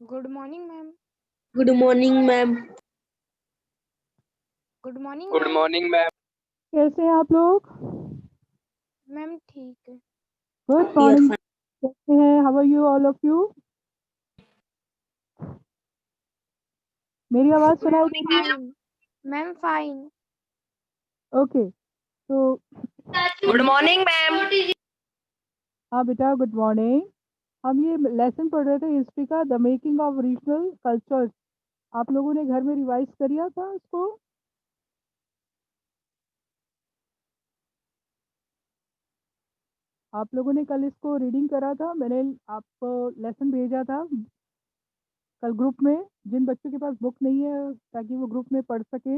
Good morning ma'am. Good morning ma'am. Good morning good ma'am. Morning ma'am. कैसे हैं आप लोग? मैम ठीक है। Good we are morning. Fine. कैसे हैं? How are you all of you? मेरी आवाज़ सुनाई मैम दे रही है? फाइन। Ma'am fine. ओके, तो गुड मॉर्निंग मैम। हाँ बेटा, गुड मॉर्निंग। हम ये लेसन पढ़ रहे थे हिस्ट्री का, the making of regional cultures. आप लोगों ने घर में रिवाइज करिया था इसको? आप लोगों ने कल इसको रीडिंग करा था? मैंने आपको लेसन भेजा था कल ग्रुप में, जिन बच्चों के पास बुक नहीं है ताकि वो ग्रुप में पढ़ सके।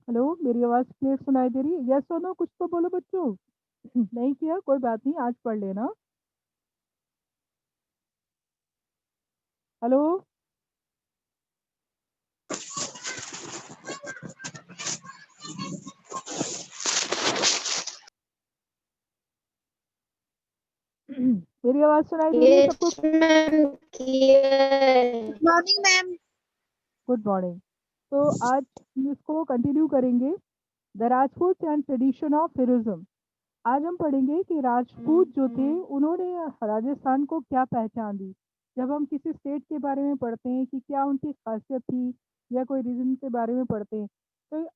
हेलो, मेरी आवाज़ क्लियर सुनाई दे रही है? यस और नो कुछ तो बोलो बच्चों। नहीं किया कोई बात नहीं, आज पढ़ लेना। हेलो, मेरी आवाज़ सुनाई दे रही है सबको? Yes ma'am, clear. Morning ma'am. Good morning. तो आज हम इसको कंटिन्यू करेंगे, the Rajput and tradition of फिरोजम। आज हम पढ़ेंगे कि राजपूत जो थे उन्होंने राजस्थान को क्या पहचान दी। जब हम किसी स्टेट के बारे में पढ़ते हैं कि क्या उनकी खासियत थी या कोई रीजन के बारे में पढ़ते हैं, तो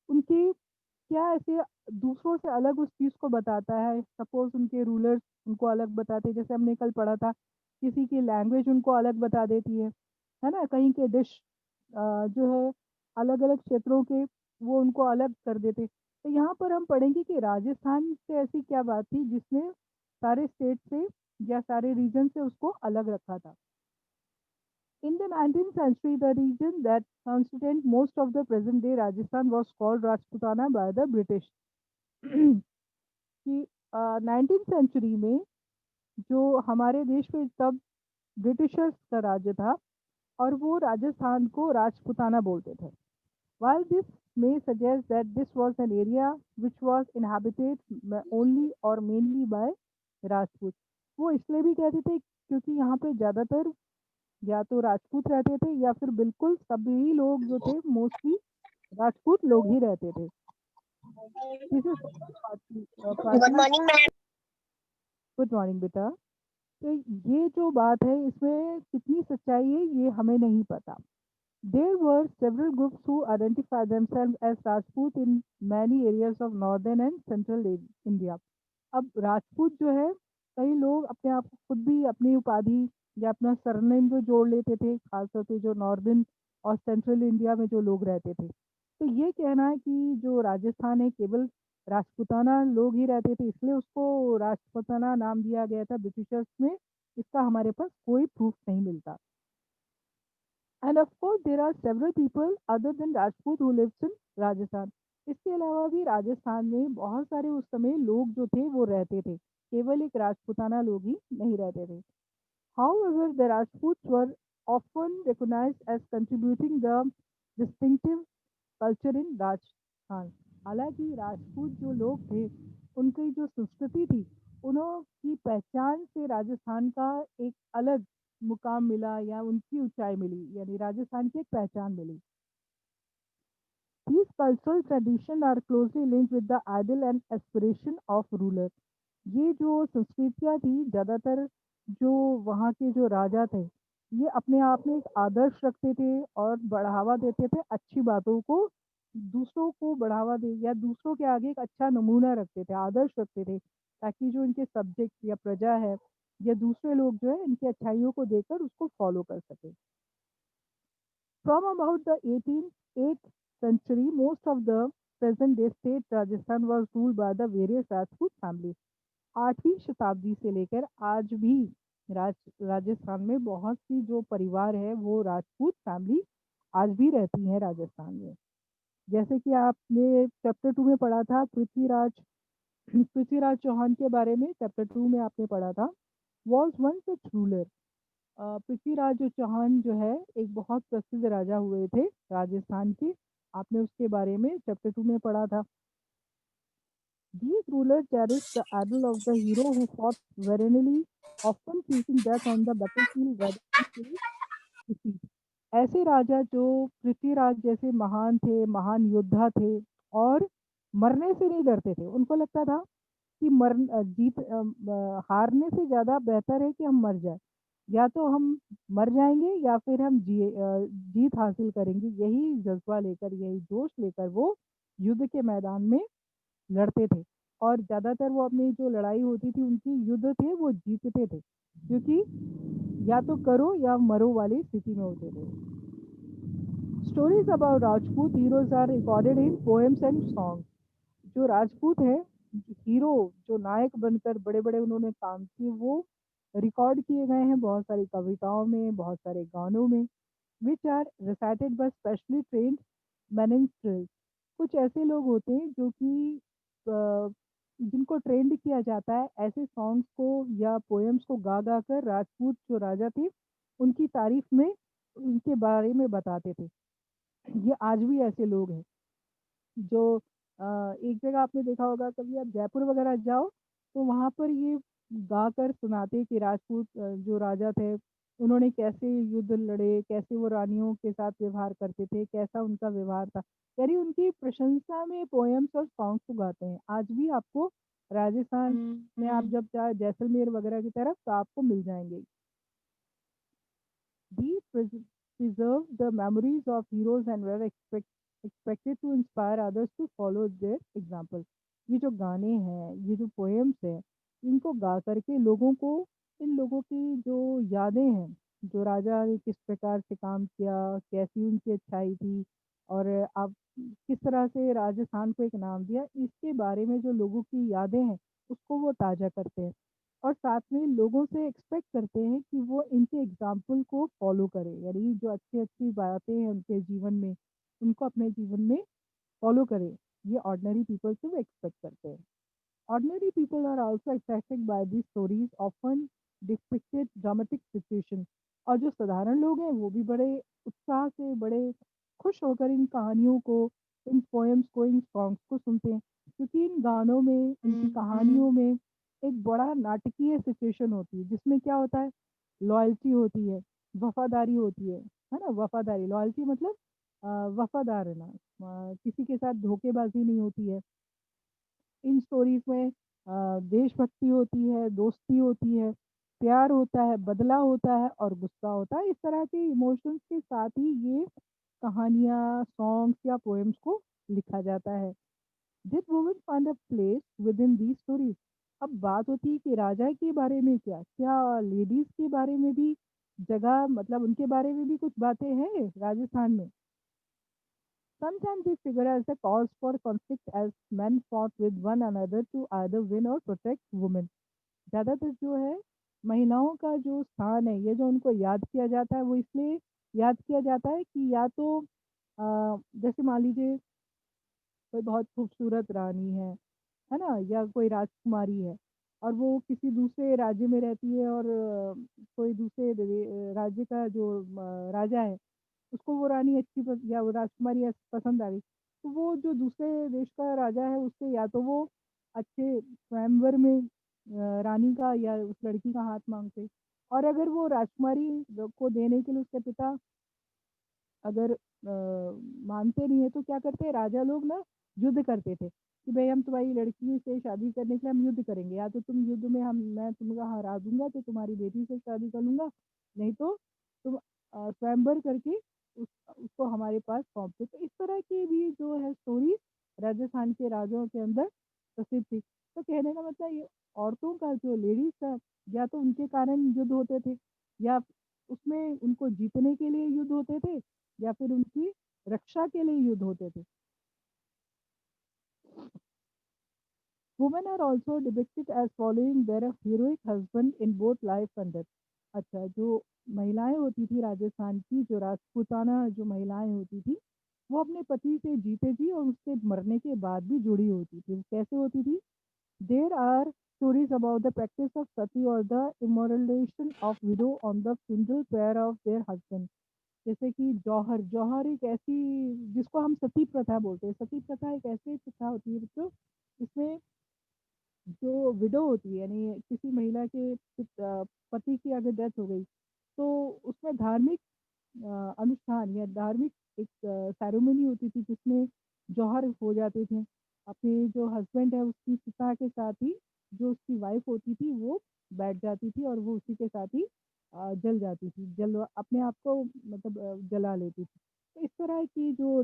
उनकी क्या ऐसे दूसरों से अलग उस चीज़ को बताता है। सपोज उनके रूलर्स उनको अलग बताते हैं, जैसे हमने कल पढ़ा था, किसी की लैंग्वेज उनको अलग बता देती है ना। कहीं के डिश जो है अलग अलग क्षेत्रों के, वो उनको अलग कर देते। तो यहाँ पर हम पढ़ेंगे कि राजस्थान से ऐसी क्या बात थी जिसने सारे स्टेट से या सारे रीजन से उसको अलग रखा था। In the 19th century, the region that constituted most of the present day Rajasthan was called Rajputana by the British. कि 19th सेंचुरी में जो हमारे देश में तब ब्रिटिशर्स का राज्य था और वो राजस्थान को राजपुताना बोलते थे। While this may suggest that this was an area which was inhabited only or mainly by Rajput, वो इसलिए भी कहते थे क्योंकि यहाँ पे ज़्यादातर या तो राजपूत रहते थे या फिर बिल्कुल सभी लोग जो थे मोस्टली राजपूत लोग ही रहते थे। This is good morning ma'am. Good morning बेटा। तो ये जो बात है इसमें कितनी सच्चाई है ये हमें नहीं पता। There were several groups who identified themselves as Rajput in many areas of northern and central India. अब राजपूत जो है, कई लोग अपने आप को खुद भी अपनी उपाधि या अपना सरनेम जो जोड़ लेते थे, खासतौर पे जो नॉर्दर्न और सेंट्रल इंडिया में जो लोग रहते थे। तो ये कहना है कि जो राजस्थान है केवल राजपूताना लोग ही रहते थे इसलिए उसको राजपूताना नाम दिया गया था ब्रिटिशर्स में, इसका हमारे पास कोई प्रूफ नहीं मिलता। And of course there are several people other than Rajput who lives in Rajasthan. इसके अलावा भी राजस्थान में बहुत सारे उस समय लोग जो थे वो रहते थे, केवल एक राजपूताना लोग ही नहीं रहते थे। However, the Rajputs were often recognized as contributing the distinctive culture in Rajasthan. हालांकि राजपूत जो लोग थे उनकी जो संस्कृति थी, उनकी पहचान से राजस्थान का एक अलग मुकाम मिला या उनकी ऊंचाई मिली, यानी राजस्थान की एक पहचान मिली। These cultural traditions are closely linked with the ideal and aspiration of ruler. ये जो संस्कृतियाँ थी ज़्यादातर जो वहाँ के जो राजा थे, ये अपने आप में एक आदर्श रखते थे और बढ़ावा देते थे अच्छी बातों को, दूसरों को बढ़ावा दे या दूसरों के आगे एक अच्छा नमूना रखते थे, आदर्श रखते थे, ताकि जो इनके सब्जेक्ट या प्रजा है या दूसरे लोग जो है इनकी अच्छाइयों को देखकर उसको फॉलो कर सके। From about the 18th century, most of the present day state Rajasthan was ruled by the various Rajput families. 8वीं शताब्दी से लेकर आज भी राजस्थान में बहुत सी जो परिवार है वो राजपूत फैमिली आज भी रहती हैं राजस्थान में। जैसे कि आपने चैप्टर 2 में पढ़ा था पृथ्वीराज पृथ्वीराज चौहान के बारे में, चैप्टर 2 में आपने पढ़ा था, was one such ruler. Prithviraj Chauhan जो है एक बहुत प्रसिद्ध राजा हुए थे राजस्थान के, आपने उसके बारे में चैप्टर 2 में पढ़ा था। These rulers cherished the idol of the hero who fought valiantly, often choosing death on the battlefield rather than to defeat. ऐसे राजा जो पृथ्वीराज जैसे महान थे, महान योद्धा थे और मरने से नहीं डरते थे। उनको लगता था कि हारने से ज़्यादा बेहतर है कि हम मर जाएँ। या तो हम मर जाएँगे या फिर हम जीत हासिल करेंगे। यही जज़्बा लेकर, यही जोश लेकर वो युद्ध के मैदान में लड़ते थे और ज़्यादातर वो अपनी जो लड़ाई होती थी, उनकी युद्ध थे वो जीतते थे। क्योंकि या तो करो या मरो वाली स्थिति में होते थे। Stories about Rajput heroes are recorded in poems and songs. जो राजपूत है, हीरो जो नायक बनकर बड़े-बड़े उन्होंने काम किए, वो रिकॉर्ड किए गए हैं बहुत सारी कविताओं में, बहुत सारे गानों में, which are recited by specially trained minstrels. कुछ ऐसे लोग होते हैं जो कि जिनको ट्रेंड किया जाता है, ऐसे सॉन्ग्स को या पोएम्स को गा-गा कर राजपूत जो राजा थे, उनकी तारीफ में, उनके बारे में बताते थे। ये आज भी ऐसे लोग हैं। जो एक जगह आपने देखा होगा, कभी आप जयपुर वगैरह जाओ तो वहाँ पर ये गाकर सुनाते कि राजपूत जो राजा थे उन्होंने कैसे युद्ध लड़े, कैसे वो रानियों के साथ व्यवहार करते थे, कैसा उनका व्यवहार था। यानी उनकी प्रशंसा में पोएम्स और सॉन्ग्स को गाते हैं। आज भी आपको राजस्थान में आप जब जाए जैसलमेर वगैरह की तरफ तो आपको मिल जाएँगे। These preserve the memories of heroes and were expected to inspire others to follow their example. ये जो गाने हैं, ये जो पोएम्स हैं, इनको गा करके लोगों को, इन लोगों की जो यादें हैं, जो राजा ने किस प्रकार से काम किया, कैसी उनकी अच्छाई थी और आप किस तरह से राजस्थान को एक नाम दिया, इसके बारे में जो लोगों की यादें हैं, उसको वो ताज़ा करते हैं। और साथ में लोगों से एक्सपेक्ट करते हैं कि वो इनके एग्ज़ाम्पल को फ़ॉलो करें। यानी जो अच्छी-अच्छी बातें हैं उनके जीवन में, उनको अपने जीवन में फ़ॉलो करें। ये ऑर्डिनरी पीपल से वो एक्सपेक्ट करते हैं। Ordinary people are also attracted by these stories often depicted dramatic situation. और जो साधारण लोग हैं वो भी बड़े उत्साह से, बड़े खुश होकर इन कहानियों को, इन पोएम्स को, इन सॉन्ग्स को सुनते हैं। क्योंकि इन गानों में, इनकी कहानियों में एक बड़ा नाटकीय सिचुएशन होती है, जिसमें क्या होता है, लॉयल्टी होती है, वफ़ादारी होती है ना? वफ़ादारी, लॉयल्टी मतलब वफ़ादार रहना, किसी के साथ धोखेबाज़ी नहीं होती है। इन स्टोरीज़ में देशभक्ति होती है, दोस्ती होती है, प्यार होता है, बदला होता है और गुस्सा होता है। इस तरह के इमोशंस के साथ ही ये कहानियाँ, सॉन्ग्स या पोएम्स को लिखा जाता है। Did women find a place within these stories? अब बात होती है कि राजा के बारे में क्या? क्या लेडीज़ के बारे में भी जगह, मतलब उनके बारे में भी कुछ बातें हैं राजस्थान में? Sometimes they figure as a cause for conflict as men fought with one another to either win or protect women. ज़्यादातर जो है महिलाओं का जो स्थान है, ये जो उनको याद किया जाता है, वो इसलिए याद किया जाता है कि या तो जैसे मान लीजिए कोई बहुत खूबसूरत रानी है ना? या कोई राजकुमारी है और वो किसी दूसरे राज्य में रहती है और कोई दूसरे राज्य का जो राजा है, उसको वो रानी अच्छी या वो राजकुमारी पसंद आ गई, तो वो जो दूसरे देश का राजा है उससे या तो वो अच्छे स्वयंवर में रानी का या उस लड़की का हाथ माँगते और अगर वो राजकुमारी को देने के लिए उसके पिता अगर मानते नहीं है तो क्या करते हैं राजा लोग ना, युद्ध करते थे कि भई हम तुम्हारी लड़की से शादी करने के लिए हम युद्ध करेंगे, या तो तुम युद्ध में हम मैं तुमको हरा दूँगा तो तुम्हारी बेटी से शादी कर लूँगा, नहीं तो तुम स्वयंवर करके उसको हमारे पास सौंप दो। तो इस तरह की भी जो है स्टोरी राजस्थान के राजाओं के अंदर प्रसिद्ध थी। तो कहने का मतलब ये औरतों का जो लेडीज़ था, या तो उनके कारण युद्ध होते थे या उसमें उनको जीतने के लिए युद्ध होते थे या फिर उनकी रक्षा के लिए युद्ध होते थे। Women are also depicted as following their heroic husband in both life and death. अच्छा, जो महिलाएँ होती थी राजस्थान की, जो राजपूताना जो महिलाएँ होती थी, वो अपने पति से जीते जी और उसके मरने के बाद भी जुड़ी होती थी। वो कैसे होती थी? There are stories about the practice of sati or the immortalization of widow on the funeral pyre of their husband. जैसे कि जौहर, जौहर एक ऐसी जिसको हम सती प्रथा बोलते हैं। सती प्रथा एक ऐसी प्रथा होती है बच्चों, जिसमें जो विडो होती है, यानी किसी महिला के पति की अगर डेथ हो गई, तो उसमें धार्मिक अनुष्ठान या धार्मिक एक सेरेमनी होती थी जिसमें जौहर हो जाते थे। अपने जो हस्बैंड है उसकी चिता के साथ ही जो उसकी वाइफ होती थी वो बैठ जाती थी और वो उसी के साथ ही जल जाती थी, अपने आप को मतलब जला लेती थी। तो इस तरह की जो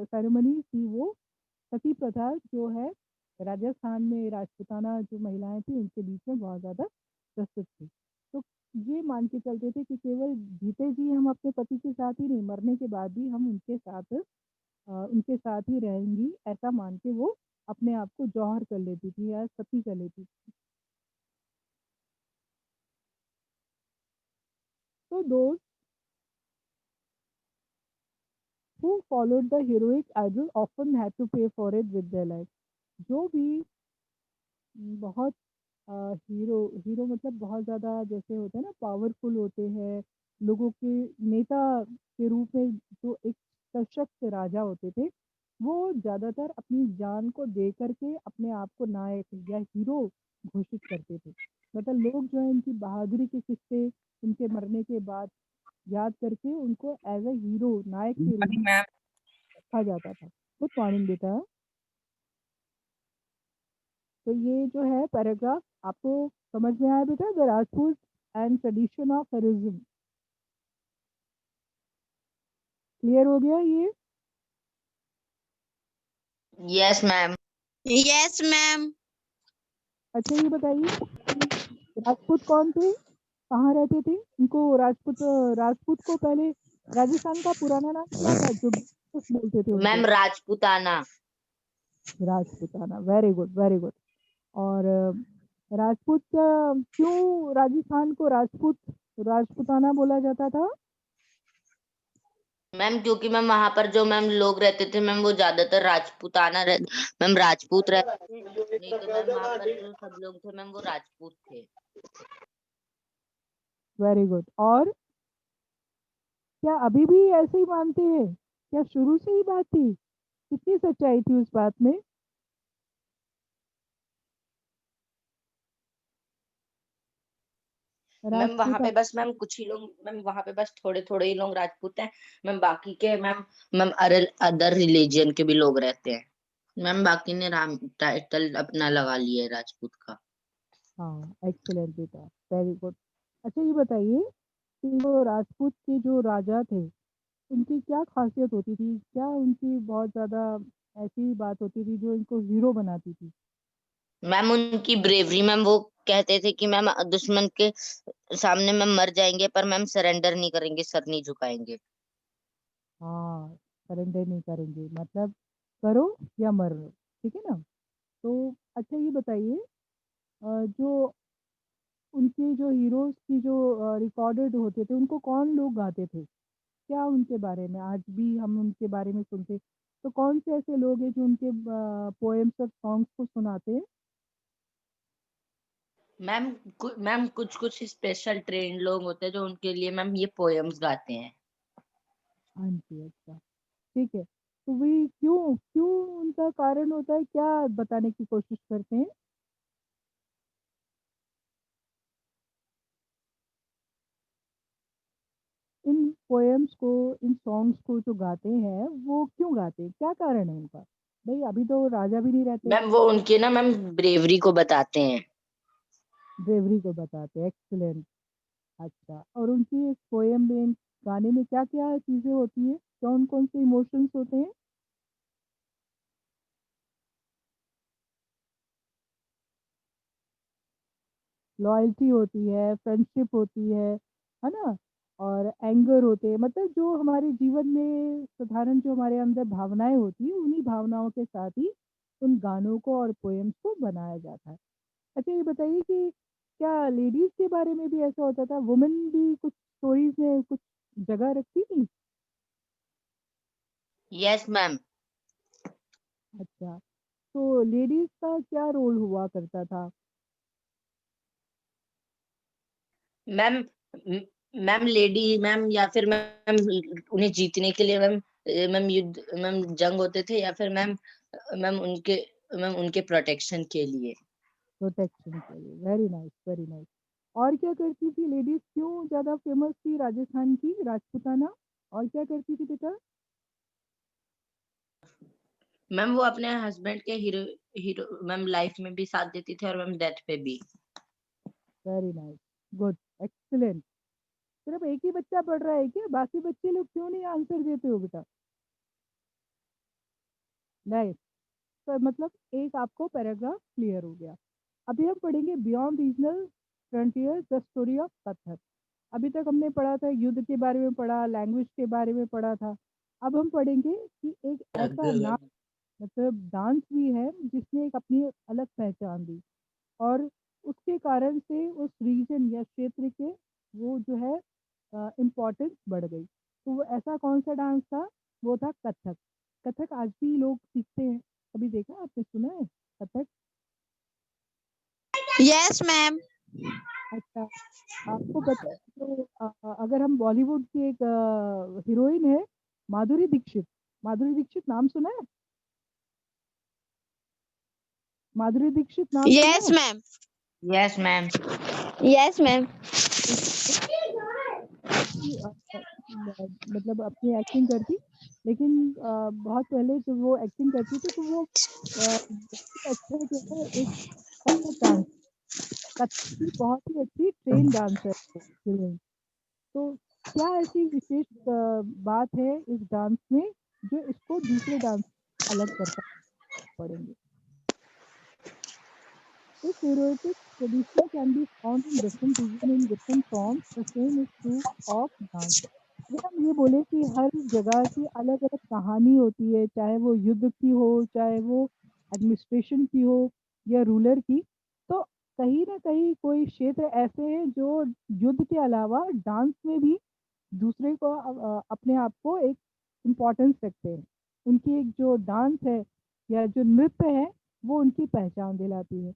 सेरेमनी थी वो सती प्रथा जो है राजस्थान में राजपूताना जो महिलाएं थी उनके बीच में बहुत ज़्यादा प्रसिद्ध थी। तो ये मान के चलते थे कि केवल जीते जी हम अपने पति के साथ ही नहीं, मरने के बाद भी हम उनके साथ ही रहेंगी, ऐसा मान के वो अपने आप को जौहर कर लेती थी या सती कर लेती थी। तो दोस्त who followed the heroic idol often had to pay for it with their life। जो भी बहुत हीरो हीरो मतलब बहुत ज़्यादा जैसे होते हैं ना, पावरफुल होते हैं, लोगों के नेता के रूप में जो एक सशक्त राजा होते थे, वो ज़्यादातर अपनी जान को दे करके अपने आप को नायक या हीरो घोषित करते थे। मतलब लोग जो है इनकी बहादुरी के किस्से उनके मरने के बाद याद करके उनको एज़ अ हीरो, नायक के रूप मॉर्निंग में मैम। रखा जाता था। गुड मॉर्निंग बेटा। तो ये जो है पैराग्राफ आपको समझ में आया बेटा? The Rajput and tradition of heroism, clear हो गया ये? Yes ma'am. Yes, ma'am. अच्छा ये बताइए राजपूत कौन थे, कहाँ रहते थे? इनको राजपूत को पहले राजस्थान का पुराना नाम क्या था जो कुछ बोलते थे उनको? Ma'am Rajputana. Rajputana, very good very good. और राजपूत क्यों राजस्थान को राजपूताना बोला जाता था? मैम क्योंकि मैम वहां पर जो मैम लोग रहते थे मैम वो ज्यादातर मैम राजपूत रहते थे। नहीं तो मैम वहां पर जो सब लोग थे मैम वो राजपूत थे। Very good. और क्या अभी भी ऐसे ही मानते हैं? क्या शुरू से ही बात थी? कितनी सच्चाई थी उस बात में? मैम वहां राजपूत पे बस मैम कुछ ही लोग मैम वहां पे बस थोड़े थोड़े ही लोग राजपूत हैं। मैम बाकी के मैम मैम अदर रिलीजियन के भी लोग रहते हैं। मैम बाकी ने राम टाइटल अपना लगा लिया है राजपूत का। हाँ, एक्सीलेंट बेटा, वेरी गुड। अच्छा ये बताइए कि वो राजपूत के जो राजा थे उनकी क्या खासियत होती थी? क्या उनकी बहुत ज़्यादा ऐसी बात होती थी जो इनको हीरो बनाती थी? मैम उनकी ब्रेवरी मैम वो कहते थे कि मैम दुश्मन के सामने मैम मर जाएंगे पर मैम सरेंडर नहीं करेंगे, सर नहीं झुकाएंगे। हाँ, सरेंडर नहीं करेंगे, मतलब करो या मरो, ठीक है ना? तो अच्छा ये बताइए जो उनके जो हीरोज़ की जो रिकॉर्डेड होते थे उनको कौन लोग गाते थे? क्या उनके बारे में आज भी हम उनके बारे में सुनते, तो कौन से ऐसे लोग हैं जो उनके पोएम्स और सॉन्ग्स को सुनाते हैं? मैम मैम कुछ कुछ स्पेशल ट्रेन लोग होते हैं जो उनके लिए मैम ये पोएम्स गाते हैं। हाँ जी, अच्छा, ठीक है। तो वही क्यों क्यों उनका कारण होता है, क्या बताने की कोशिश करते हैं? इन पोएम्स को, इन सॉन्ग्स को जो गाते हैं वो क्यों गाते हैं? क्या कारण है उनका? भई अभी तो राजा भी नहीं रहते, मैम वो उनके ना मैम ब्रेवरी को बताते हैं। ब्रेवरी को बताते हैं, एक्सीलेंट। अच्छा, और उनकी इस पोएम में, गाने में क्या-क्या चीज़ें होती हैं? कौन-कौन से इमोशंस होते हैं? लॉयल्टी होती है, फ्रेंडशिप होती है ना? और एंगर होते हैं, मतलब जो हमारे जीवन में साधारण जो हमारे अंदर भावनाएँ होती हैं, उन्हीं भावनाओं के साथ ही उन गानों को और पोएम्स को बनाया जाता है। अच्छा ये बताइए कि क्या लेडीज़ के बारे में भी ऐसा होता था? वुमेन भी कुछ स्टोरीज़ में कुछ जगह रखती थी? Yes ma'am. अच्छा, तो लेडीज़ का क्या रोल हुआ करता था? मैम मैम लेडी मैम या फिर मैम उन्हें जीतने के लिए मैम मैम युद्ध मैम जंग होते थे या फिर मैम मैम उनके प्रोटेक्शन के लिए। प्रोटेक्शन के लिए। Very nice, very nice. और क्या करती थी लेडीज, क्यों ज्यादा फेमस थी राजस्थान की राजपूताना? और क्या करती थी बेटा? मैम वो अपने हस्बैंड के हीरो हीरो मैम लाइफ में भी साथ देती थी और मैम डेथ पे भी। Very nice, good, excellent. सिर्फ एक ही बच्चा पढ़ रहा है क्या? बाकी बच्चे लोग क्यों नहीं आंसर देते हो बेटा? नाइस। तो मतलब एक आपको पैराग्राफ क्लियर हो गया। अभी हम पढ़ेंगे beyond regional frontier the story of Kathak. अभी तक हमने पढ़ा था, युद्ध के बारे में पढ़ा, लैंग्वेज के बारे में पढ़ा था। अब हम पढ़ेंगे कि एक ऐसा नाच, मतलब डांस भी है जिसने एक अपनी अलग पहचान दी, और उसके कारण से उस रीजन या क्षेत्र के वो जो है इम्पोर्टेंस बढ़ गई। तो वो ऐसा कौन सा डांस था? वो था कथक। कथक आज भी लोग सीखते हैं। कभी देखा, आपने सुना है कथक? Yes, ma'am. अच्छा, आपको पता है तो अगर हम बॉलीवुड की एक हीरोइन है माधुरी दीक्षित, माधुरी दीक्षित नाम सुना है? माधुरी दीक्षित नाम सुना Yes, है? ma'am. Yes ma'am. Yes, ma'am. कि मतलब अपनी एक्टिंग करती, लेकिन बहुत पहले जब वो एक्टिंग करती थी तो वो बहुत अच्छा जो है एक कथक डांस, कथक की बहुत ही अच्छी ट्रेन डांसर है हीरोइन। तो क्या ऐसी विशेष बात है इस डांस में जो इसको दूसरे डांस अलग करता है? पड़ेंगे। This heroic tradition can be found in different regions in different forms. The same is true of dance. अगर हम ये बोले कि हर जगह की अलग-अलग कहानी होती है, चाहे वो युद्ध की हो, चाहे वो एडमिनिस्ट्रेशन की हो या रूलर की, तो कहीं न कहीं कोई क्षेत्र ऐसे हैं जो युद्ध के अलावा डांस में भी दूसरे को अपने आप को एक इम्पोर्टेंस रखते हैं। उनकी एक जो डांस है या जो नृत्य है, वो उनकी पहचान दिलाती है।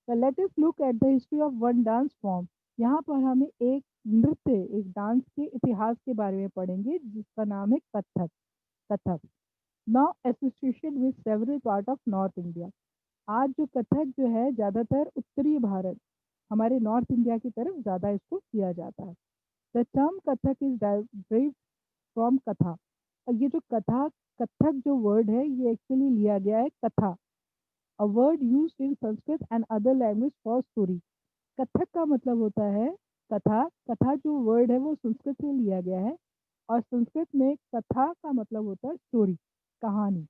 तो let us look at the history of one dance form. यहाँ पर हमें एक नृत्य, एक डांस के इतिहास के बारे में पढ़ेंगे जिसका नाम है Kathak. Kathak now association with several part of North India. आज जो कथक जो है ज़्यादातर उत्तरी भारत, हमारे नॉर्थ इंडिया की तरफ ज़्यादा इसको किया जाता है। The term Kathak is derived from कथा। और ये जो कथा, कथक जो वर्ड है ये एक्चुअली लिया गया है कथा, a word used in Sanskrit and other language for story। Kathak का मतलब होता है कथा। कथा जो वर्ड है वो संस्कृत से लिया गया है, और संस्कृत में कथा का मतलब होता है स्टोरी, कहानी।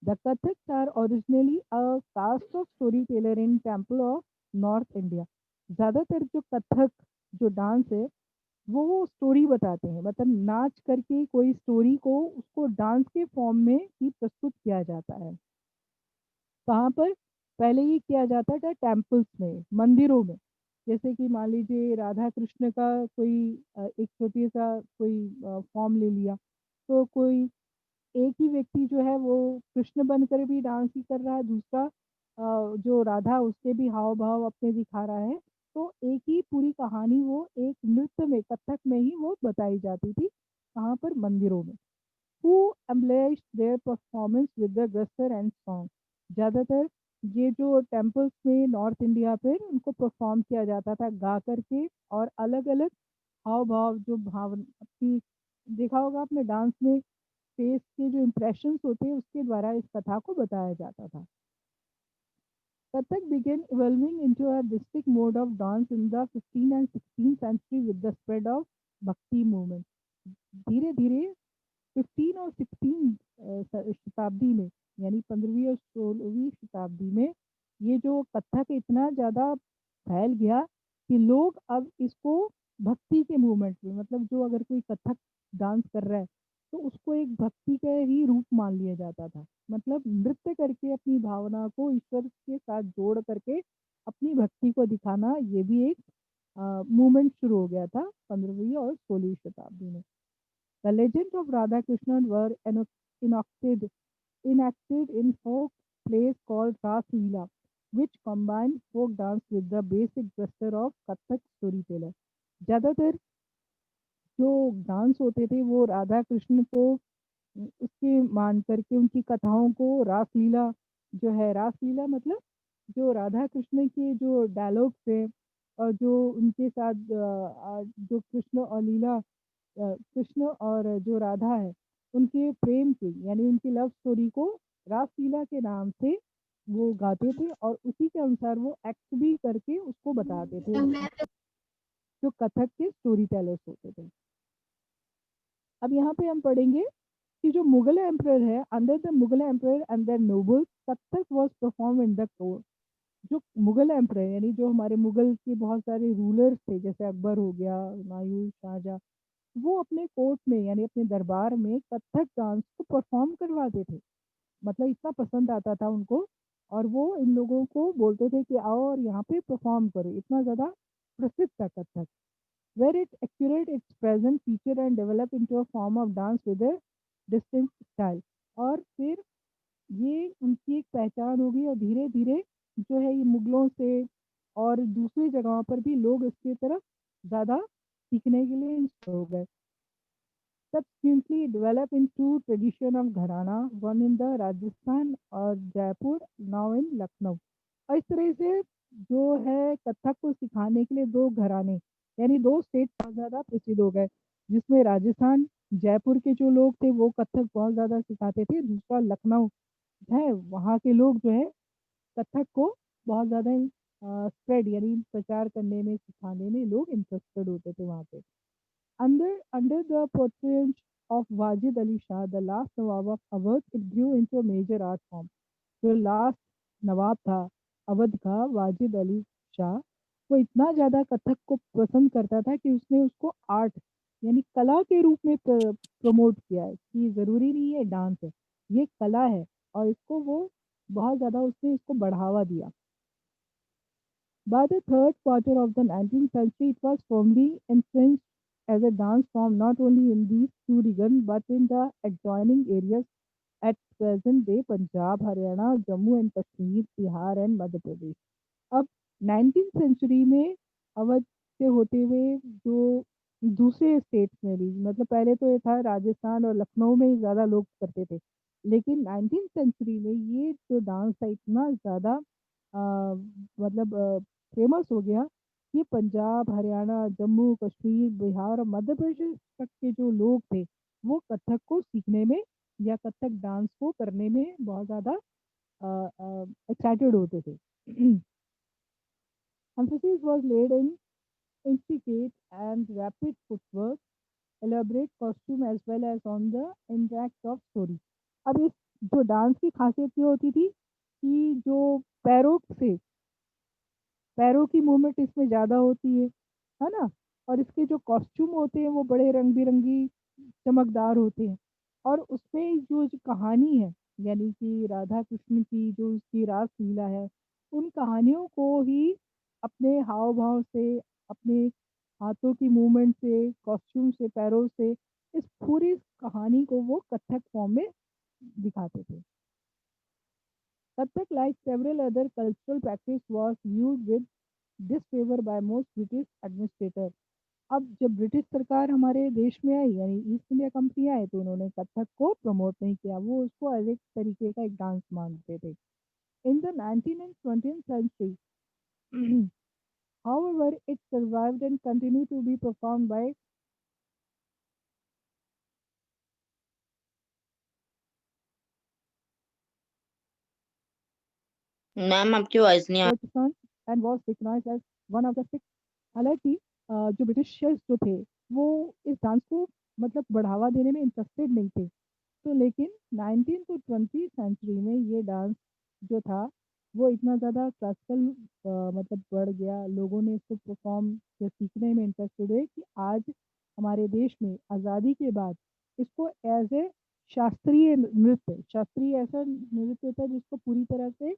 The Kathaks are originally a caste of story teller in temple of North India. ज़्यादातर जो कथक जो डांस है वो स्टोरी बताते हैं, मतलब नाच करके कोई स्टोरी को उसको डांस के फॉर्म में ही प्रस्तुत किया जाता है। कहाँ पर? पहले ये किया जाता था टेम्पल्स में, मंदिरों में। जैसे कि मान लीजिए राधा कृष्ण का कोई एक छोटी-सा कोई फॉर्म ले लिया, तो कोई एक ही व्यक्ति जो है वो कृष्ण बनकर भी डांस ही कर रहा है, दूसरा जो राधा उसके भी हाव-भाव अपने दिखा रहा है। तो एक ही पूरी कहानी वो एक नृत्य में, कथक में ही वो बताई जाती थी। कहाँ पर? मंदिरों में। who embellished their performance with the gesture and song। ज़्यादातर ये जो टेम्पल्स में नॉर्थ इंडिया पे उनको परफॉर्म किया जाता था गा करके, और अलग-अलग हाव-भाव जो भाव की देखा होगा आपने डांस में, फेस के जो इम्प्रेशंस होते हैं उसके द्वारा इस कथा को बताया जाता था। Kathak began evolving into a distinct mode of dance in the 15th and 16th century with the spread of Bhakti movement। धीरे-धीरे 15 और 16 शताब्दी में, यानी 15वीं और 16वीं शताब्दी में ये जो कथक इतना ज़्यादा फैल गया कि लोग अब इसको भक्ति के मूवमेंट में, मतलब जो अगर कोई कथक डांस कर रहा है तो उसको एक भक्ति का ही रूप मान लिया जाता था। मतलब नृत्य करके अपनी भावना को ईश्वर के साथ जोड़ करके अपनी भक्ति को दिखाना, ये भी एक मूवमेंट शुरू हो गया था 15वीं और 16वीं शताब्दी में। The legend of Radha Krishnan were enacted in folk plays called Ras Leela, which combined folk dance with the basic gesture of Kathak storyteller। ज़्यादातर जो डांस होते थे वो राधा कृष्ण को उसके मान करके उनकी कथाओं को रास लीला, जो है रास लीला मतलब जो राधा कृष्ण के जो डायलॉग्स थे और जो उनके साथ जो कृष्ण और लीला कृष्ण और जो राधा है उनके प्रेम की यानी उनकी लव स्टोरी को रासलीला के नाम से वो गाते थे और उसी के अनुसार वो एक्ट भी करके उसको बताते थे जो कथक के स्टोरी टेलर्स होते थे। अब यहाँ पे हम पढ़ेंगे कि जो मुगल एम्परर है under the Mughal emperor and their nobles Kathak was perform in the court. जो मुगल एम्परर यानी जो हमारे मुगल के बहुत सारे रूलर्स थे जैसे अकबर हो गया, हुमायूं, शाहजहां, वो अपने कोर्ट में यानी अपने दरबार में कथक डांस को परफॉर्म करवाते थे। मतलब इतना पसंद आता था उनको और वो इन लोगों को बोलते थे कि आओ और यहाँ पे परफॉर्म करो, इतना ज़्यादा प्रसिद्ध था Kathak. Where it accurate its present feature and develop into a form of dance with a distinct style। और फिर ये उनकी एक पहचान होगी और धीरे धीरे जो है ये मुगलों से और दूसरी जगहों पर भी लोग इसकी तरफ ज़्यादा सीखने के लिए इंस्पायर हो गए। Subsequently developed into tradition of घराना, one in the राजस्थान और जयपुर, now in लखनऊ। और इस तरह से जो है कथक को सिखाने के लिए दो घराने यानी दो स्टेट बहुत ज़्यादा प्रसिद्ध हो गए जिसमें राजस्थान जयपुर के जो लोग थे वो कथक बहुत ज़्यादा सिखाते थे। दूसरा लखनऊ है वहाँ के लोग जो है कथक को बहुत ज़्यादा स्प्रेड यानी प्रचार करने में सिखाने में लोग इंटरेस्टेड होते थे वहाँ पे। Under the patronage of Wajid Ali Shah, the last Nawab of Awadh, it grew into a major art form। जो लास्ट नवाब था अवध का वाजिद अली शाह वो इतना ज़्यादा कथक को पसंद करता था कि उसने उसको आर्ट यानी कला के रूप में प्रमोट किया है कि ज़रूरी नहीं है डांस है, ये कला है और इसको वो बहुत ज़्यादा उसने इसको बढ़ावा दिया। By the third quarter of the 19th century, it was firmly entrenched as a dance form not only in these two regions but in the adjoining areas at present day Punjab, Haryana, Jammu and Kashmir, Bihar and Madhya Pradesh। अब 19th century में अवध से होते हुए जो दूसरे states में भी मतलब पहले तो ये था राजस्थान और लखनऊ में ही ज़्यादा लोग करते थे लेकिन 19th सेंचुरी में ये जो डांस था इतना ज़्यादा मतलब फेमस हो गया कि पंजाब, हरियाणा, जम्मू, कश्मीर, बिहार और मध्य प्रदेश तक के जो लोग थे वो कथक को सीखने में या कथक डांस को करने में बहुत ज़्यादा एक्साइटेड होते थे। Emphasis was laid in intricate and rapid footwork, elaborate costume as well as on the impact of story। अब इस जो डांस की खासियत ये होती थी कि जो पैरों की मूवमेंट इसमें ज़्यादा होती है ना? और इसके जो कॉस्ट्यूम होते हैं वो बड़े रंग-बिरंगी चमकदार होते हैं और उसमें जो कहानी है यानी कि राधा कृष्ण की जो उसकी रास लीला है, उन कहानियों को ही अपने हाव-भाव से, अपने हाथों की मूवमेंट से, कॉस्ट्यूम से, पैरों से, इस पूरी कहानी को वो कथक फॉर्म में दिखाते थे। Kathak, like several other cultural practice, was viewed with disfavor by most British administrators। अब जब ब्रिटिश सरकार हमारे देश में आई यानी ईस्ट इंडिया कंपनी आए तो उन्होंने कथक को प्रमोट नहीं किया, वो उसको एज एक तरीके का एक डांस मानते थे। In the 19th and 20th century, however, it survived and continued to be performed by ma'am आपकी वॉइस नहीं आ Pakistan and was recognized as one of the six। हालांकि जो ब्रिटिशर्स जो थे वो इस डांस को मतलब बढ़ावा देने में इंटरेस्टेड नहीं थे तो लेकिन 19 to 20 सेंचुरी में ये डांस जो था वो इतना ज़्यादा क्लासिकल मतलब बढ़ गया, लोगों ने इसको परफॉर्म या सीखने में इंटरेस्टेड हुए कि आज हमारे देश में आज़ादी के बाद इसको एज ए शास्त्रीय ऐसा नृत्य होता है जिसको पूरी तरह से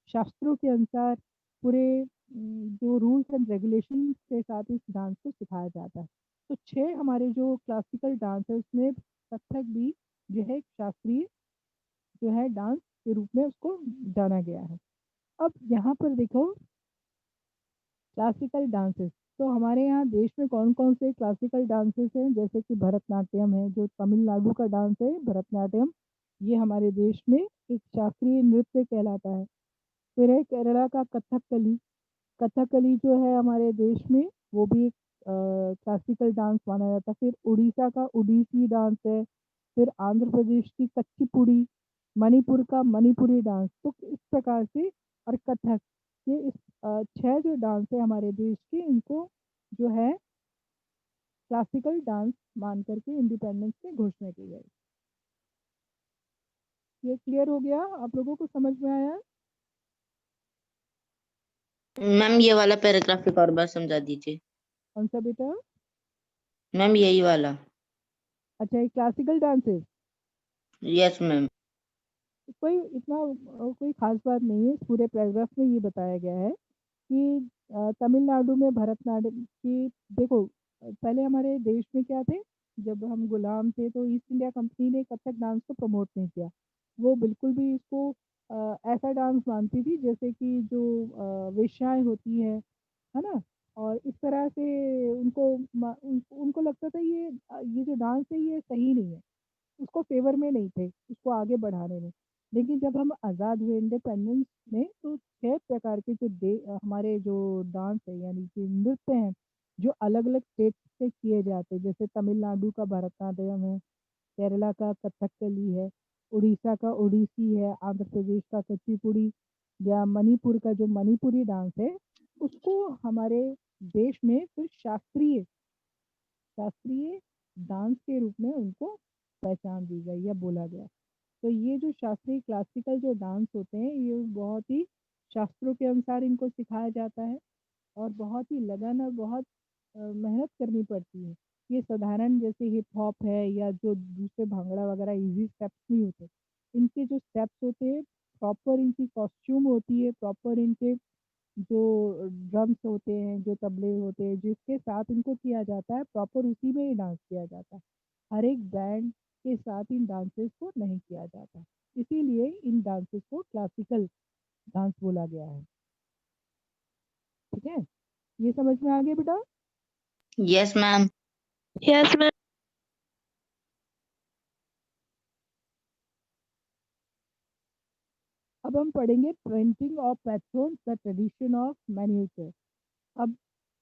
शास्त्रों के अनुसार पूरे जो रूल्स एंड रेगुलेशन के साथ इस डांस को सिखाया जाता है। तो 6 हमारे जो क्लासिकल डांस है उसमें कथक भी जो है एक शास्त्रीय जो है डांस के रूप में उसको जाना गया है। अब यहाँ पर देखो क्लासिकल डांसेस तो हमारे यहाँ देश में कौन-कौन से क्लासिकल डांसेस हैं जैसे कि भरतनाट्यम है जो तमिलनाडु का डांस है भरतनाट्यम, ये हमारे देश में एक शास्त्रीय नृत्य कहलाता है। फिर है केरला का कथकली। कथकली जो है हमारे देश में वो भी एक क्लासिकल डांस माना जाता है। फिर उड़ीसा का ओडिसी डांस है। फिर आंध्र प्रदेश की कच्चीपुड़ी, मणिपुर का मणिपुरी डांस। तो इस प्रकार से और कथक, ये इस 6 जो डांस है हमारे देश के, इनको जो है क्लासिकल डांस मान करके इंडिपेंडेंस में घोषणा की गई। ये क्लियर हो गया? आप लोगों को समझ में आया? मैम ये वाला पैराग्राफ एक और बार समझा दीजिए। कौन सा बेटा? मैम यही वाला। अच्छा, ये क्लासिकल डांस है। Yes ma'am. कोई इतना कोई खास बात नहीं है। इस पूरे पैराग्राफ में ये बताया गया है कि तमिलनाडु में भरतनाट्यम की, देखो पहले हमारे देश में क्या थे, जब हम गुलाम थे तो ईस्ट इंडिया कंपनी ने कथक डांस को प्रमोट नहीं किया। वो बिल्कुल भी इसको ऐसा डांस मानती थी जैसे कि जो वेश्याएं होती है ना। और इस तरह से उनको लगता था ये जो डांस है ये सही नहीं है। उसको फ़ेवर में नहीं थे, उसको आगे बढ़ाने में। लेकिन जब हम आज़ाद हुए इंडिपेंडेंस में, तो 6 प्रकार के हमारे जो डांस है यानी कि नृत्य हैं, जो अलग-अलग स्टेट से किए जाते हैं। जैसे तमिलनाडु का भरतनाट्यम है, केरला का कथकली है, उड़ीसा का ओडिसी है, आंध्र प्रदेश का कुचिपुड़ी या मणिपुर का जो मणिपुरी डांस है, उसको हमारे देश में फिर शास्त्रीय शास्त्रीय डांस के रूप में उनको पहचान दी गई या बोला गया। तो ये जो शास्त्रीय क्लासिकल जो डांस होते हैं, ये बहुत ही शास्त्रों के अनुसार इनको सिखाया जाता है और बहुत ही लगन और बहुत मेहनत करनी पड़ती है। ये साधारण जैसे हिप हॉप है या जो दूसरे भांगड़ा वगैरह इजी स्टेप्स नहीं होते। इनके जो स्टेप्स होते हैं, प्रॉपर इनकी कॉस्ट्यूम होती है, प्रॉपर इनके जो ड्रम्स होते हैं, जो तबले होते हैं, जिसके साथ इनको किया जाता है, प्रॉपर उसी में ही डांस किया जाता है। हर एक बैंड के साथ इन डांसेस को नहीं किया जाता। इसीलिए इन डांसेस को क्लासिकल डांस बोला गया है। ठीक है? ये समझ में आ गया बेटा? Yes ma'am. Yes, ma'am. अब हम पढ़ेंगे painting of patron the tradition of manufacture. अब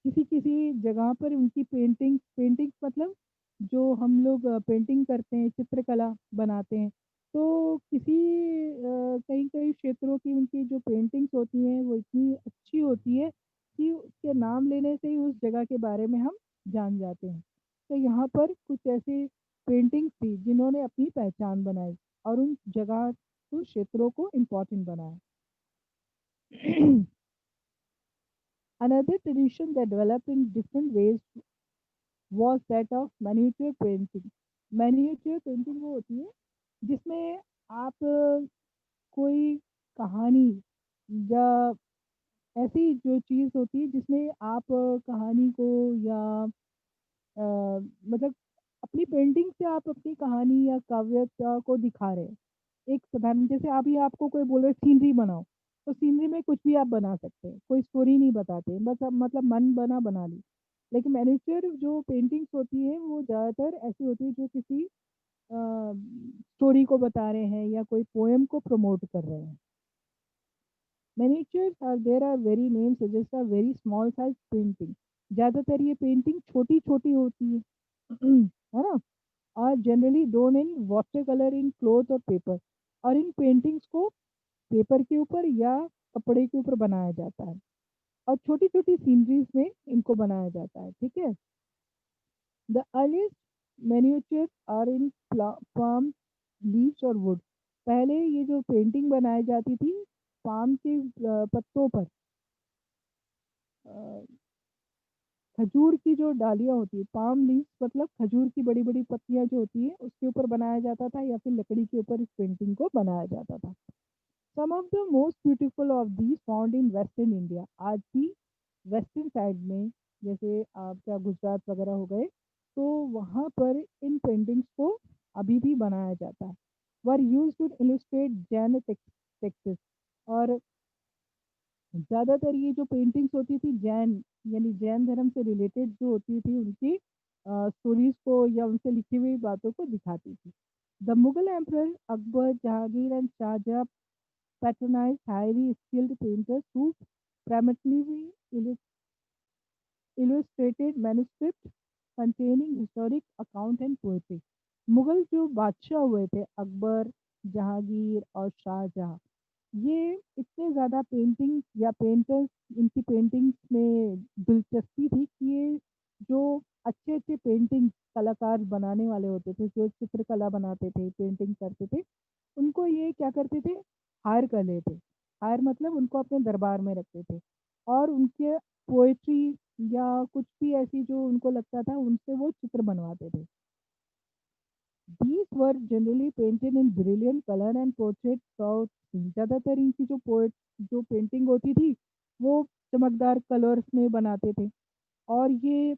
किसी-किसी जगह पर उनकी पेंटिंग्स मतलब जो हम लोग पेंटिंग करते हैं, चित्रकला बनाते हैं, तो कई-कई क्षेत्रों की उनकी जो पेंटिंग्स होती हैं, वो इतनी अच्छी होती है कि उसके नाम लेने से ही उस जगह के बारे में हम जान जाते हैं। तो यहाँ पर कुछ ऐसी पेंटिंग्स थी, जिन्होंने अपनी पहचान बनाई और उन जगह, उन क्षेत्रों को इम्पोर्टेंट बनाया। Another tradition that developed in different ways was that of miniature painting. Miniature painting वो होती है जिसमें आप कोई कहानी या ऐसी जो चीज़ होती है जिसमें आप कहानी को या मतलब अपनी पेंटिंग से आप अपनी कहानी या काव्यता को दिखा रहे हैं। एक साधारण जैसे अभी आपको कोई बोल रहा है सीनरी बनाओ, तो सीनरी में कुछ भी आप बना सकते हैं, कोई स्टोरी नहीं बताते, बस अब मतलब मन बना बना ली। लेकिन मैनीक्योर जो पेंटिंग्स होती है वो ज़्यादातर ऐसी होती है जो किसी स्टोरी को बता रहे हैं या कोई पोएम को प्रमोट कर रहे हैं। Miniatures are there are very name suggest a very small size painting. ज़्यादातर ये पेंटिंग छोटी-छोटी होती है, है ना? और generally drawn in water colour in cloth और पेपर। और इन पेंटिंग्स को पेपर के ऊपर या कपड़े के ऊपर बनाया जाता है और छोटी-छोटी सीनरीज में इनको बनाया जाता है। ठीक है? The earliest miniatures are in palm leaves और वुड। पहले ये जो पेंटिंग बनाई जाती थी पाम के पत्तों पर, अ, खजूर की जो डालियाँ होती है, पाम लीव्स मतलब खजूर की बड़ी-बड़ी पत्तियाँ जो होती है, उसके ऊपर बनाया जाता था या फिर लकड़ी के ऊपर इस पेंटिंग को बनाया जाता था। Some of the most beautiful of these found in western India. आज भी वेस्टर्न साइड में, जैसे आपका गुजरात वगैरह हो गए, तो वहाँ पर इन पेंटिंग्स को अभी भी बनाया जाता है। Were used to illustrate Jain texts. और ज़्यादातर ये जो पेंटिंग्स होती थी जैन, यानी जैन धर्म से रिलेटेड जो होती थी, उनकी स्टोरीज को या उनसे लिखी हुई बातों को दिखाती थी। The Mughal emperor Akbar, Jahangir and Shahjahan patronized highly skilled painters who primarily illustrated manuscript containing historic account and poetry. Mughal जो बादशाह हुए थे अकबर, जहांगीर और शाहजहां, ये इतने ज़्यादा पेंटिंग या पेंटर्स इनकी पेंटिंग्स में दिलचस्पी थी कि ये जो अच्छे-अच्छे पेंटिंग कलाकार बनाने वाले होते थे, जो चित्रकला बनाते थे, पेंटिंग करते थे, उनको ये क्या करते थे, हायर कर लेते। हायर मतलब उनको अपने दरबार में रखते थे और उनके पोएट्री या कुछ भी ऐसी जो उनको लगता था, उनसे वो चित्र बनवाते थे। These were generally painted in brilliant color and portrait throughout scene. ज़्यादातर इनकी जो पेंटिंग होती थी, वो चमकदार कलर्स में बनाते थे और ये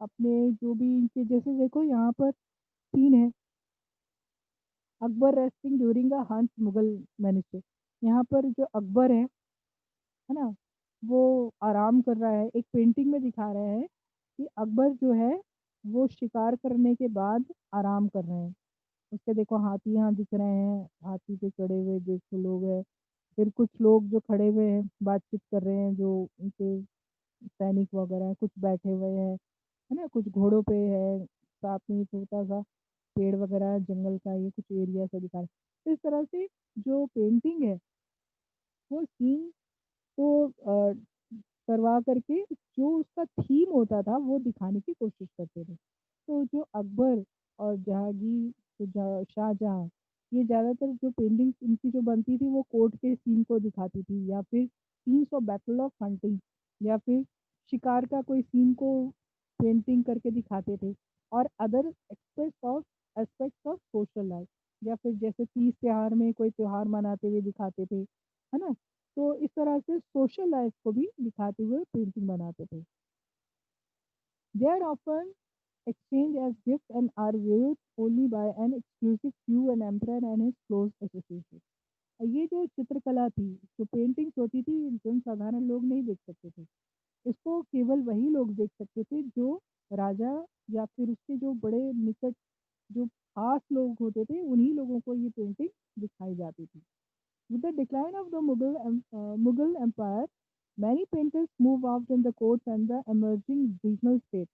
अपने जो भी इनके जैसे देखो यहाँ पर सीन है, Akbar resting during a Hunt Mughal minister. यहाँ पर जो अकबर है ना? वो आराम कर रहा है, एक पेंटिंग में दिखा रहे हैं कि अकबर जो है, वो शिकार करने के बाद आराम कर रहे हैं। उसके देखो हाथी यहाँ दिख रहे हैं, हाथी पे चढ़े हुए देखो लोग हैं। फिर कुछ लोग जो खड़े हुए हैं, बातचीत कर रहे हैं, जो उनके सैनिक वगैरह हैं, कुछ बैठे हुए हैं, है ना? कुछ घोड़ों पे है, साथ में छोटा-सा पेड़ वगैरह जंगल का ये कुछ एरिया सा दिखा रहा है। तो इस तरह से जो पेंटिंग है, वो सीन को करवा करके जो उसका थीम होता था, वो दिखाने की कोशिश करते थे। तो जो अकबर और जहांगीर तो शाहजहाँ ये ज़्यादातर जो पेंटिंग्स इनकी जो बनती थी वो कोर्ट के सीन को दिखाती थी या फिर scenes of battle of hunting या फिर शिकार का कोई सीन को पेंटिंग करके दिखाते थे और other aspects of social life या फिर जैसे तीज त्योहार में कोई त्योहार मनाते हुए दिखाते थे, है ना? तो इस तरह से सोशल लाइफ को भी दिखाते हुए पेंटिंग बनाते थे। They are often exchanged as gifts and are viewed only by an exclusive few, an emperor and his close associates. ये जो चित्रकला थी, जो पेंटिंग्स होती थी, जनसाधारण लोग नहीं देख सकते थे। इसको केवल वही लोग देख सकते थे जो राजा या फिर उसके जो बड़े निकट जो खास लोग होते थे, उन्हीं लोगों को ये पेंटिंग दिखाई जाती थी। With the decline of the Mughal Empire, many painters moved out in the courts and the emerging regional states.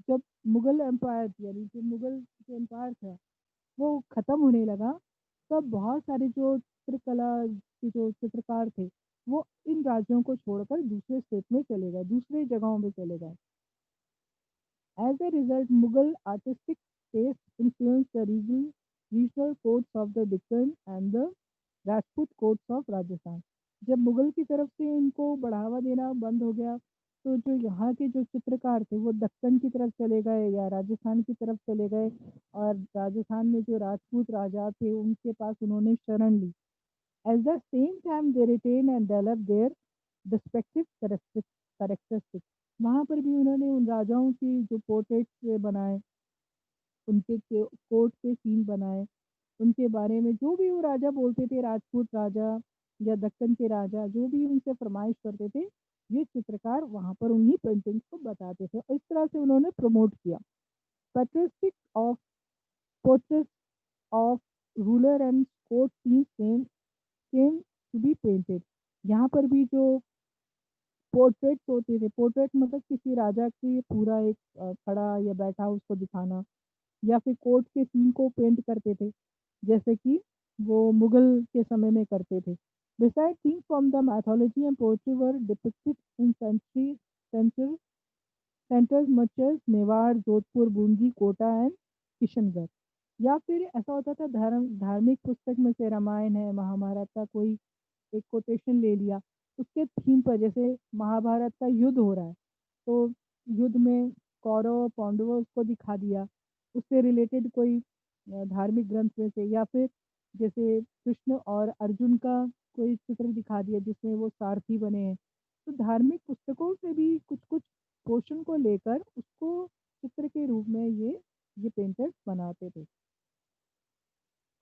जब मुगल एम्पायर यानी जो मुगल जो एम्पायर था वो ख़त्म होने लगा, तब बहुत सारे जो चित्रकला के जो चित्रकार थे, वो इन राज्यों को छोड़कर दूसरे स्टेट में चले गए, दूसरे जगहों पे चले गए। As a result, Mughal artistic taste influenced the regional courts of the Deccan and the Rajput courts of Rajasthan. जब मुगल की तरफ से इनको बढ़ावा देना बंद हो गया, तो जो यहाँ के जो चित्रकार थे वो दक्कन की तरफ चले गए या राजस्थान की तरफ चले गए और राजस्थान में जो राजपूत राजा थे उनके पास उन्होंने शरण ली। At the same time they retain and develop their respective characteristics। वहाँ पर भी उन्होंने उन राजाओं की जो पोर्ट्रेट्स बनाए, उनके कोर्ट के सीन बनाए, उनके बारे में जो भी वो राजा बोलते थे, राजपूत राजा या दक्कन के राजा जो भी उनसे फरमाइश करते थे, ये चित्रकार वहाँ पर उन्हीं पेंटिंग्स को बताते थे और इस तरह से उन्होंने प्रमोट किया। Patristic of portraits of ruler and court scenes came to be painted. यहाँ पर भी जो पोर्ट्रेट्स होते थे, पोर्ट्रेट मतलब किसी राजा की पूरा एक खड़ा या बैठा उसको दिखाना या फिर कोर्ट के सीन को पेंट करते थे, जैसे कि वो मुगल के समय में करते थे। Besides, scenes from the mythology and poetry were depicted in centers such as Mewar, Jodhpur, Bundi, Kota and Kishangarh. या फिर ऐसा होता था धार्मिक पुस्तक में से रामायण है, महाभारत का कोई एक कोटेशन ले लिया, उसके थीम पर जैसे महाभारत का युद्ध हो रहा है, तो युद्ध में कौरव और पांडवों को दिखा दिया, उससे रिलेटेड कोई धार्मिक ग्रंथ में से या फिर जैसे कृष्ण और अर्जुन का कोई चित्र दिखा दिया जिसमें वो सारथी बने हैं। तो धार्मिक पुस्तकों से भी कुछ-कुछ पोर्शन को लेकर उसको चित्र के रूप में ये पेंटर्स बनाते थे।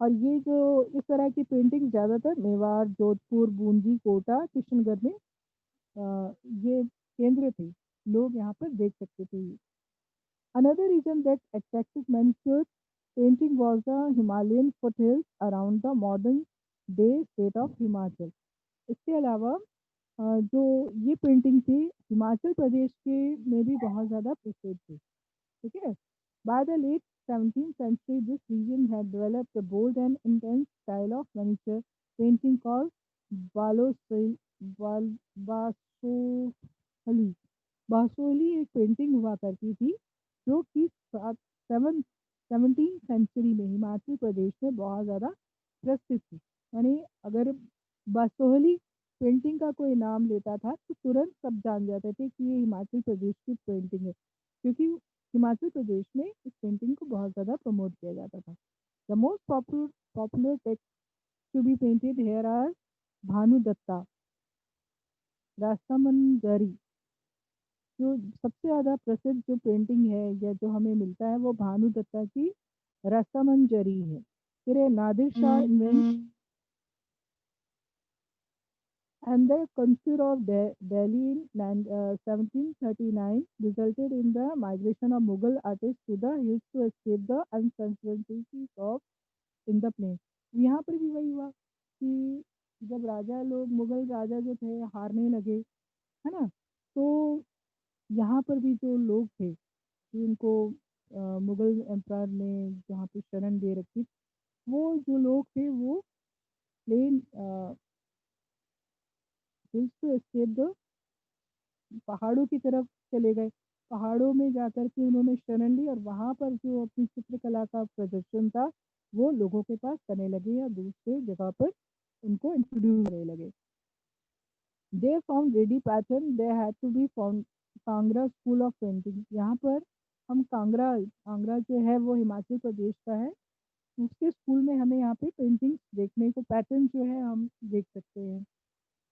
और ये जो इस तरह की पेंटिंग ज़्यादातर मेवाड़, जोधपुर, बूंदी, कोटा, किशनगढ़ में ये केंद्र थे। लोग यहाँ पर देख सकते थे ये। Another region that attracted miniature painting was the Himalayan foothills around the modern day state of Himachal. इसके अलावा जो ये पेंटिंग थी हिमाचल प्रदेश के में भी बहुत ज़्यादा प्रसिद्ध थी। ठीक है। By the late 17th century, this region had developed a bold and intense style of miniature painting called बालोसोली। बासोहली बासोहली एक पेंटिंग हुआ करती थी जो कि 17th सेंचुरी में हिमाचल प्रदेश में बहुत ज़्यादा प्रसिद्ध थी। यानी अगर बासोहली पेंटिंग का कोई नाम लेता था तो तुरंत सब जान जाते थे कि ये हिमाचल प्रदेश की पेंटिंग है, क्योंकि हिमाचल प्रदेश में इस पेंटिंग को बहुत ज़्यादा प्रमोट किया जाता था। The most popular text to be painted here are Bhanu Datta, Rasamanjari. जो सबसे ज़्यादा प्रसिद्ध जो पेंटिंग है या जो हमें मिलता है वो भानु दत्ता की रास्तामंजरी है। फिर है Nadir Shah invents and the conquest of Delhi in 1739 resulted in the migration of Mughal artists to the hills to escape the uncertainties of in the plains। यहाँ पर भी वही हुआ कि जब राजा लोग मुगल राजा जो थे हारने लगे, है ना, तो यहाँ पर भी जो लोग थे जिनको मुगल एम्पायर ने जहाँ पे शरण दे रखी, वो जो लोग थे वो plain hills to escape the पहाड़ों की तरफ चले गए। पहाड़ों में जाकर के उन्होंने शरण ली और वहाँ पर जो अपनी चित्रकला का प्रदर्शन था वो लोगों के पास करने लगे या दूसरे जगह पर उनको इंट्रोड्यूस करने लगे। They found ready pattern they had to be found Kangra school of painting. यहाँ पर हम कांगड़ा कांगड़ा जो है वो हिमाचल प्रदेश का है, उसके स्कूल में हमें यहाँ पे पेंटिंग देखने को पैटर्न जो है हम देख सकते हैं।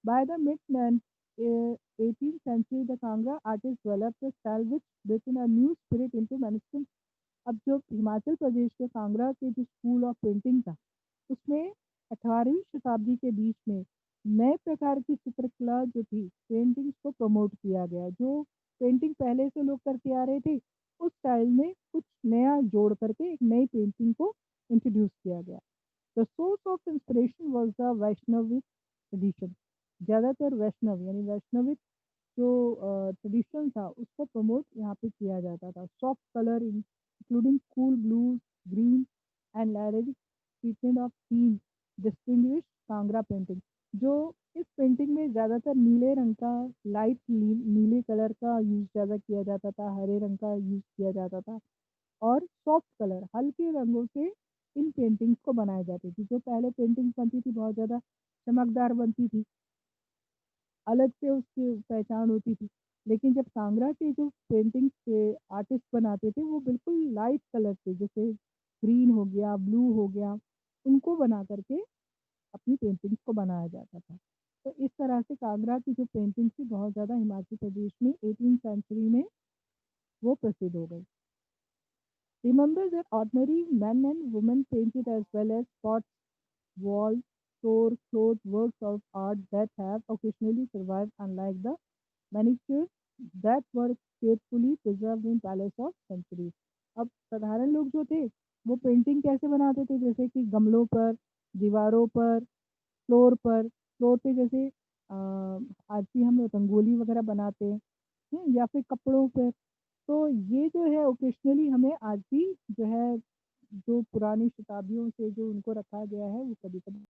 By the mid-18th century, the Kangra artists developed a style which brought in a new spirit into manuscript। अब जो हिमाचल प्रदेश के कांगड़ा के जो स्कूल ऑफ पेंटिंग था उसमें 18वीं शताब्दी के बीच में नए प्रकार की चित्रकला जो थी पेंटिंग्स को प्रमोट किया गया। जो पेंटिंग पहले से लोग करते आ रहे थे उस स्टाइल में कुछ नया जोड़ करके एक नई पेंटिंग को इंट्रोड्यूस किया गया। The source of inspiration was the Vaishnavi tradition. ज़्यादातर वैष्णव यानी वैष्णविक जो ट्रेडिशन था उसको प्रमोट यहाँ पे किया जाता था। Soft colour including cool blues, green and lyric treatment of theme distinguish Kangra painting. जो इस पेंटिंग में ज़्यादातर नीले रंग का लाइट नीले कलर का यूज़ ज़्यादा किया जाता था, हरे रंग का यूज़ किया जाता था और सॉफ्ट कलर हल्के रंगों से इन पेंटिंग्स को बनाई जाती थी। जो पहले पेंटिंग्स बनती थी बहुत ज़्यादा चमकदार बनती थी, अलग से उसकी पहचान होती थी, लेकिन जब कांगड़ा के जो पेंटिंग्स के आर्टिस्ट बनाते थे वो बिल्कुल लाइट कलर थे, जैसे ग्रीन हो गया, ब्लू हो गया, उनको बना करके अपनी पेंटिंग्स को बनाया जाता था। तो इस तरह से कांगड़ा की जो पेंटिंग्स थी बहुत ज़्यादा हिमाचल प्रदेश में 18th सेंचुरी में वो प्रसिद्ध हो गई। Remember that ordinary men and women painted as well as pots, walls, store, clothes, works of art that have occasionally survived, unlike the miniatures that were carefully preserved in palace of centuries। अब साधारण लोग जो थे वो painting कैसे बनाते थे, जैसे कि गमलों पर, दीवारों पर, फ्लोर पे जैसे आज भी हम रंगोली वगैरह बनाते हैं, या फिर कपड़ों पे। तो ये जो है ओकेशनली हमें आज भी जो है जो पुरानी शताब्दियों से जो उनको रखा गया है वो कभी कभी